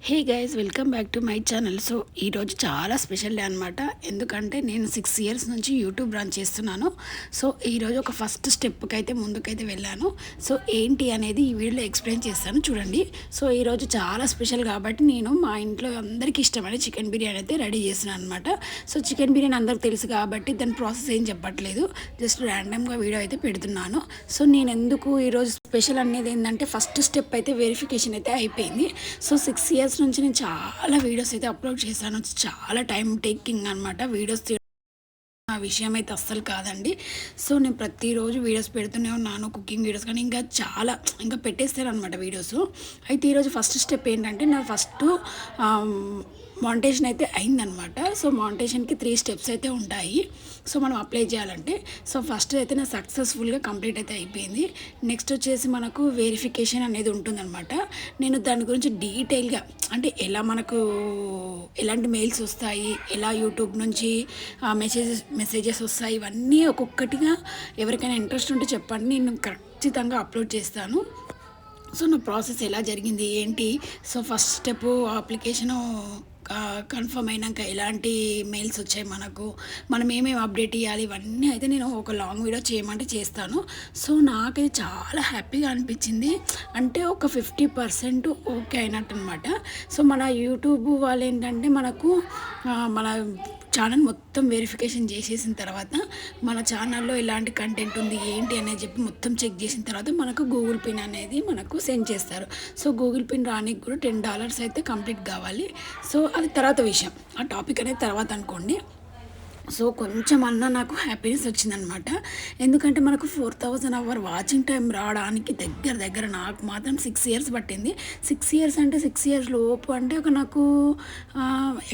Hey guys, welcome back to my channel. So ఈరోజు చాలా special day అనమాట. ఎందుకంటే నేను 6 ఇయర్స్ నుంచి యూట్యూబ్ రన్ చేస్తున్నాను. సో ఈరోజు ఒక ఫస్ట్ స్టెప్కి అయితే ముందుకైతే వెళ్ళాను. సో ఏంటి అనేది ఈ వీడియోలో ఎక్స్ప్లెయిన్ చేస్తాను, చూడండి. సో ఈరోజు చాలా స్పెషల్ కాబట్టి నేను మా ఇంట్లో అందరికీ ఇష్టమైన చికెన్ బిర్యానీ అయితే రెడీ చేస్తున్నాను అనమాట. సో చికెన్ బిర్యానీ అందరికి తెలుసు కాబట్టి దాని ప్రాసెస్ ఏం చెప్పట్లేదు, జస్ట్ ర్యాండమ్గా వీడియో అయితే పెడుతున్నాను. సో నేను ఎందుకు ఈరోజు స్పెషల్ అనేది ఏంటంటే, ఫస్ట్ స్టెప్ అయితే వెరిఫికేషన్ అయితే అయిపోయింది. సో 6 ఇయర్స్ నుంచి నేను చాలా వీడియోస్ అయితే అప్లోడ్ చేశాను. చాలా టైం టేకింగ్ అనమాట వీడియోస్. ఆ విషయం అయితే అస్సలు కాదండి. సో నేను ప్రతిరోజు వీడియోస్ పెడుతూనే ఉన్నాను, కుకింగ్ వీడియోస్ కానీ ఇంకా పెట్టేస్తాను అనమాట వీడియోస్. అయితే ఈరోజు ఫస్ట్ స్టెప్ ఏంటంటే, నా ఫస్ట్ మానిటైజేషన్ అయితే అయిందనమాట. సో మానిటైజేషన్కి 3 స్టెప్స్ అయితే ఉంటాయి. సో మనం అప్లై చేయాలంటే, సో ఫస్ట్ అయితే నా సక్సెస్ఫుల్గా కంప్లీట్ అయితే అయిపోయింది. నెక్స్ట్ వచ్చేసి మనకు వెరిఫికేషన్ అనేది ఉంటుందన్నమాట. నేను దాని గురించి డీటెయిల్గా, అంటే ఎలా మనకు ఎలాంటి మెయిల్స్ వస్తాయి, ఎలా యూట్యూబ్ నుంచి మెసేజెస్ వస్తాయి, ఇవన్నీ ఒక్కొక్కటిగా ఎవరికైనా ఇంట్రెస్ట్ ఉంటే చెప్పండి, నేను ఖచ్చితంగా అప్లోడ్ చేస్తాను. సో నా ప్రాసెస్ ఎలా జరిగింది ఏంటి, so first step application confirm అయినాక ఎలాంటి మెయిల్స్ వచ్చాయి, మనం ఏమేమి అప్డేట్ ఇవ్వాలి, ఇవన్నీ అయితే నేను ఒక లాంగ్ వీడియో చేయమంటే చేస్తాను. సో నాకైతే చాలా హ్యాపీగా అనిపించింది. అంటే ఒక 50% ఓకే అయినట్టు అనమాట. సో మన యూట్యూబ్ వాళ్ళు ఏంటంటే, మన ఛానల్ మొత్తం వెరిఫికేషన్ చేసేసిన తర్వాత, మన ఛానల్లో ఎలాంటి కంటెంట్ ఉంది ఏంటి అనేది చెప్పి మొత్తం చెక్ చేసిన తర్వాత మనకు గూగుల్ పిన్ అనేది మనకు సెండ్ చేస్తారు. సో గూగుల్ పిన్ రానికి కూడా $10 అయితే కంప్లీట్ కావాలి. సో అది తర్వాత విషయం, ఆ టాపిక్ అనేది తర్వాత అనుకోండి. సో కొంచెం నాకు హ్యాపీనెస్ వచ్చిందనమాట. ఎందుకంటే మనకు 4000 అవర్ వాచింగ్ టైం రావడానికి దగ్గర నాకు మాత్రం 6 ఇయర్స్ పట్టింది. 6 ఇయర్స్ అంటే 6 ఇయర్స్ లోపు అంటే నాకు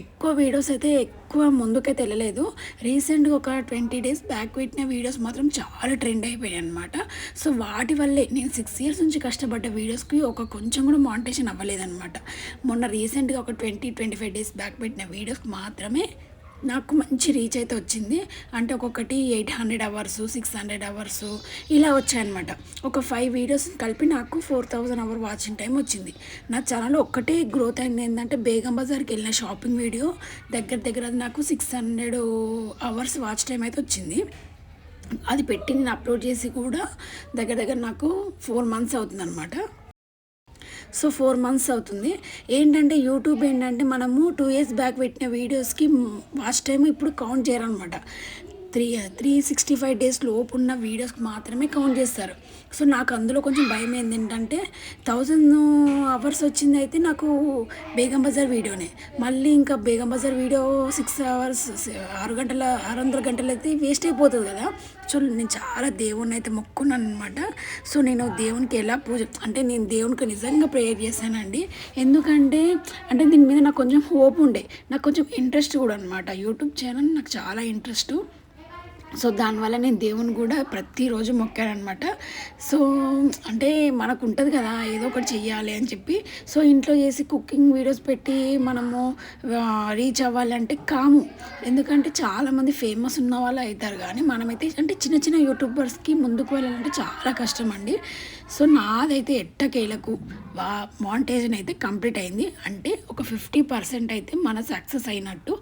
ఎక్కువ వీడియోస్ అయితే ఎక్కువ ముందుకైతే వెళ్ళలేదు. రీసెంట్గా ఒక 20 డేస్ బ్యాక్ పెట్టిన వీడియోస్ మాత్రం చాలా ట్రెండ్ అయిపోయాయి అనమాట. సో వాటి వల్లే నేను 6 ఇయర్స్ నుంచి కష్టపడ్డ వీడియోస్కి కొంచెం కూడా మానిటైజేషన్ అవ్వలేదన్నమాట. మొన్న రీసెంట్గా ఒక 20-25 డేస్ బ్యాక్ పెట్టిన వీడియోస్కి మాత్రమే నాకు మంచి రీచ్ అయితే వచ్చింది. అంటే ఒక్కొక్కటి 800 అవర్స్, 600 అవర్స్ ఇలా వచ్చాయన్నమాట. ఒక 5 వీడియోస్ కలిపి నాకు 4000 అవర్ వాచింగ్ టైం వచ్చింది. నా ఛానల్ ఒక్కటే గ్రోత్ అయింది ఏంటంటే, బేగం బజార్కి వెళ్ళిన షాపింగ్ వీడియో దగ్గర నాకు 600 అవర్స్ వాచ్ టైం అయితే వచ్చింది. అది పెట్టి నేను అప్లోడ్ చేసి కూడా దగ్గర నాకు 4 మంత్స్ అవుతుందన్నమాట. సో 4 మంత్స్ అవుతుంది. ఏంటంటే యూట్యూబ్ ఏంటంటే, మనము 2 ఇయర్స్ బ్యాక్ పెట్టిన వీడియోస్కి వాచ్ టైం ఇప్పుడు కౌంట్ చేయరనమాట. 365 డేస్ లోపు ఉన్న వీడియోస్కి మాత్రమే కౌంట్ చేస్తారు. సో నాకు అందులో కొంచెం భయం ఏంటంటే, 1000 అవర్స్ వచ్చింది అయితే నాకు బేగం బజార్ వీడియోనే. మళ్ళీ ఇంకా బేగం బజార్ వీడియో 6 అవర్స్, 600 గంటలు అయితే వేస్ట్ అయిపోతుంది కదా. సో నేను చాలా దేవుణ్ణి అయితే మొక్కున్నాను అనమాట. సో నేను దేవునికి ఎలా అంటే నేను దేవునికి నిజంగా ప్రేయర్ చేశానండి. ఎందుకంటే దీని మీద నాకు కొంచెం హోప్ ఉండే, నాకు కొంచెం ఇంట్రెస్ట్ కూడా అనమాట. యూట్యూబ్ ఛానల్ నాకు చాలా ఇంట్రెస్ట్. సో దానివల్ల నేను దేవుని కూడా ప్రతిరోజు మొక్కానమాట. సో అంటే మనకు ఉంటుంది కదా, ఏదో ఒకటి చెయ్యాలి అని చెప్పి. సో ఇంట్లో చేసి కుకింగ్ వీడియోస్ పెట్టి మనము రీచ్ అవ్వాలంటే కాము. ఎందుకంటే చాలామంది ఫేమస్ ఉన్న వాళ్ళు అవుతారు, కానీ మనమైతే అంటే చిన్న యూట్యూబర్స్కి ముందుకు వెళ్ళాలంటే చాలా కష్టం అండి. సో నాదైతే ఎట్టకేలకు మానిటైజేషన్ అయితే కంప్లీట్ అయింది. అంటే ఒక 50% అయితే మన సక్సెస్ అయినట్టు.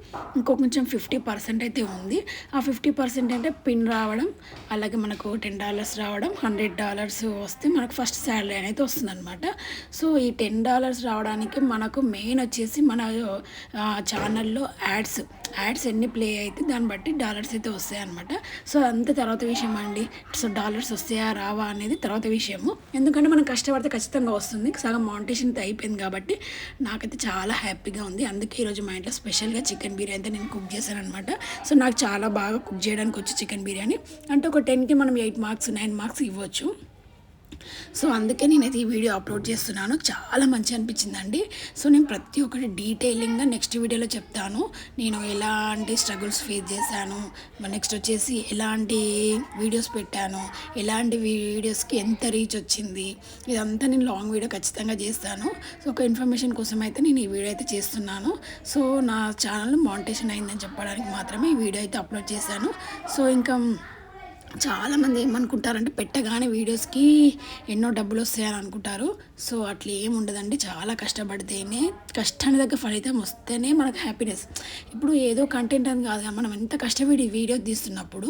కొంచెం 50% అయితే ఉంది. ఆ 50% అంటే పిన్ రావడం, అలాగే మనకు $10 రావడం, $100 వస్తే మనకు ఫస్ట్ శాలరీ అనేది వస్తుందన్నమాట. సో ఈ $10 రావడానికి మనకు మెయిన్ వచ్చేసి మన ఛానల్లో యాడ్స్ ఎన్ని ప్లే అయితే దాన్ని బట్టి డాలర్స్ అయితే వస్తాయి అనమాట. సో అంత తర్వాత విషయం అండి. సో డాలర్స్ వస్తాయా రావా అనేది తర్వాత విషయము. ఎందుకంటే మనం కష్టపడితే ఖచ్చితంగా వస్తుంది. సగం మానిటైజేషన్ అయితే అయిపోయింది కాబట్టి నాకైతే చాలా హ్యాపీగా ఉంది. అందుకే ఈరోజు మా ఇంట్లో స్పెషల్గా చికెన్ బిర్యానీ నేను కుక్ చేశాను అనమాట. సో నాకు చాలా బాగా కుక్ చేయడానికి వచ్చి చికెన్ బిర్యానీ అంటే ఒక 10కి మనం 8 మార్క్స్ 9 మార్క్స్ ఇవ్వచ్చు. సో అందుకే నేనైతే ఈ వీడియో అప్లోడ్ చేస్తున్నాను. చాలా మంచి అనిపించిందండి. సో నేను ప్రతి ఒక్కటి డీటెయిలింగ్గా నెక్స్ట్ వీడియోలో చెప్తాను. నేను ఎలాంటి స్ట్రగుల్స్ ఫేస్ చేశాను, నెక్స్ట్ వచ్చేసి ఎలాంటి వీడియోస్ పెట్టాను, ఎలాంటి వీడియోస్కి ఎంత రీచ్ వచ్చింది, ఇదంతా నేను లాంగ్ వీడియో ఖచ్చితంగా చేస్తాను. సో ఒక ఇన్ఫర్మేషన్ కోసం అయితే నేను ఈ వీడియో అయితే చేస్తున్నాను. సో నా ఛానల్ మానిటైజేషన్ అయిందని చెప్పడానికి మాత్రమే ఈ వీడియో అయితే అప్లోడ్ చేశాను. సో ఇంకా చాలామంది ఏమనుకుంటారంటే పెట్టగానే వీడియోస్కి ఎన్నో డబ్బులు వస్తాయని అనుకుంటారు. సో అట్లా ఏమి ఉండదండి. చాలా కష్టపడితేనే కష్టానికి తగ్గ ఫలితం వస్తేనే మనకు హ్యాపీనెస్. ఇప్పుడు ఏదో కంటెంట్ అని కాదు కదా, మనం ఎంత కష్టపడి వీడియో తీస్తున్నప్పుడు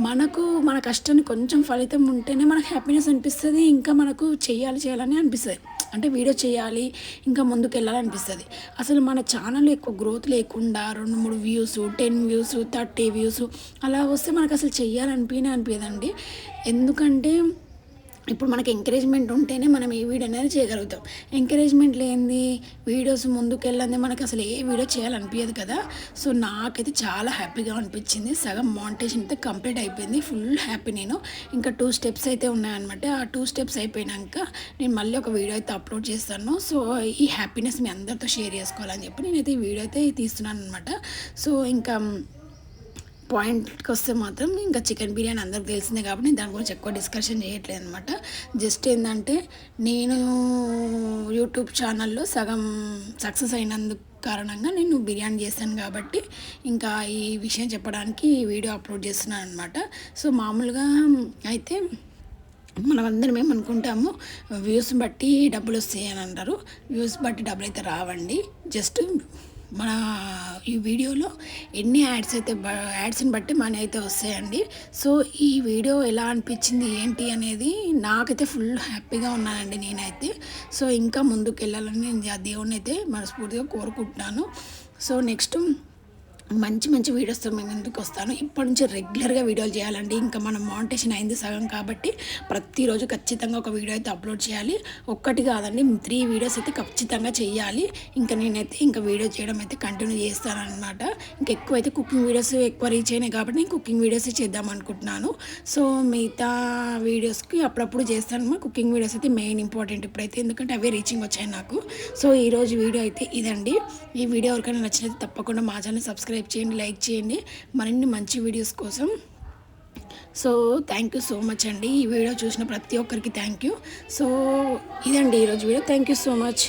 మనకు మన కష్టానికి కొంచెం ఫలితం ఉంటేనే మనకు హ్యాపీనెస్ అనిపిస్తుంది. ఇంకా మనకు చేయాలని అనిపిస్తుంది. అంటే వీడియో చేయాలి, ఇంకా ముందుకు వెళ్ళాలనిపిస్తుంది. అసలు మన ఛానల్ ఎక్కువ గ్రోత్ లేకుండా 2, 3 వ్యూస్, 10 వ్యూస్, 30 వ్యూస్ అలా వస్తే మనకు అసలు అనిపించదండి. ఎందుకంటే ఇప్పుడు మనకి ఎంకరేజ్మెంట్ ఉంటేనే మనం ఏ వీడియో అనేది చేయగలుగుతాం. ఎంకరేజ్మెంట్ లేనిది వీడియోస్ ముందుకెళ్ళంది మనకు అసలు ఏ వీడియో చేయాలనిపించదు కదా. సో నాకైతే చాలా హ్యాపీగా అనిపించింది. సగం మానిటైజేషన్ అయితే కంప్లీట్ అయిపోయింది. ఫుల్ హ్యాపీ నేను. ఇంకా 2 స్టెప్స్ అయితే ఉన్నాయన్నమాట. ఆ 2 స్టెప్స్ అయిపోయినాక నేను మళ్ళీ ఒక వీడియో అయితే అప్లోడ్ చేస్తాను. సో ఈ హ్యాపీనెస్ మీ అందరితో షేర్ చేసుకోవాలని చెప్పి నేనైతే ఈ వీడియో అయితే తీస్తున్నాను అనమాట. సో ఇంకా పాయింట్కి వస్తే మాత్రం ఇంకా చికెన్ బిర్యానీ అందరికి తెలిసిందే కాబట్టి నేను దాని గురించి ఎక్కువ డిస్కషన్ చేయట్లేదు అనమాట. జస్ట్ ఏంటంటే నేను యూట్యూబ్ ఛానల్లో సగం సక్సెస్ అయినందుకు కారణంగా నేను బిర్యానీ చేశాను కాబట్టి ఇంకా ఈ విషయం చెప్పడానికి ఈ వీడియో అప్లోడ్ చేస్తున్నాను అనమాట. సో మామూలుగా అయితే మనం అందరం ఏమనుకుంటాము, వ్యూస్ బట్టి డబ్బులు వస్తాయి అని అంటారు. వ్యూస్ బట్టి డబ్బులు అయితే రావండి. జస్ట్ మన ఈ వీడియోలో ఎన్ని యాడ్స్ని బట్టి మనీ అయితే వస్తాయండి. సో ఈ వీడియో ఎలా అనిపించింది ఏంటి అనేది నాకైతే ఫుల్ హ్యాపీగా ఉన్నానండి నేనైతే. సో ఇంకా ముందుకు వెళ్ళాలని నేను ఆ దేవుడిని అయితే మనస్ఫూర్తిగా కోరుకుంటున్నాను. సో నెక్స్ట్ మంచి వీడియోస్తో మేము ముందుకు వస్తాను. ఇప్పటి నుంచి రెగ్యులర్గా వీడియోలు చేయాలండి. ఇంకా మనం మానిటైజేషన్ అయింది సగం కాబట్టి ప్రతిరోజు ఖచ్చితంగా ఒక వీడియో అయితే అప్లోడ్ చేయాలి. ఒక్కటి కాదండి, 3 వీడియోస్ అయితే ఖచ్చితంగా చేయాలి. ఇంకా నేనైతే ఇంకా వీడియో చేయడం అయితే కంటిన్యూ చేస్తానన్నమాట. ఇంకా ఎక్కువ అయితే కుకింగ్ వీడియోస్ ఎక్కువ రీచ్ అయినాయి కాబట్టి నేను కుకింగ్ వీడియోస్ చేద్దాం అనుకుంటున్నాను. సో మిగతా వీడియోస్కి అప్పుడప్పుడు చేస్తాను. కుకింగ్ వీడియోస్ అయితే మెయిన్ ఇంపార్టెంట్ ఇప్పుడైతే, ఎందుకంటే అవే రీచింగ్ వచ్చాయి నాకు. సో ఈరోజు వీడియో అయితే ఇదండి. ఈ వీడియో ఎవరికైనా నచ్చినట్లయితే తప్పకుండా మా ఛానల్ సబ్స్క్రైబ్ చేయండి, లైక్ చేయండి మరిన్ని మంచి వీడియోస్ కోసం. So thank you so much అండి. ఈ వీడియో చూసిన ప్రతి ఒక్కరికి థ్యాంక్ యూ. సో ఇదండి ఈరోజు video. Thank you so much.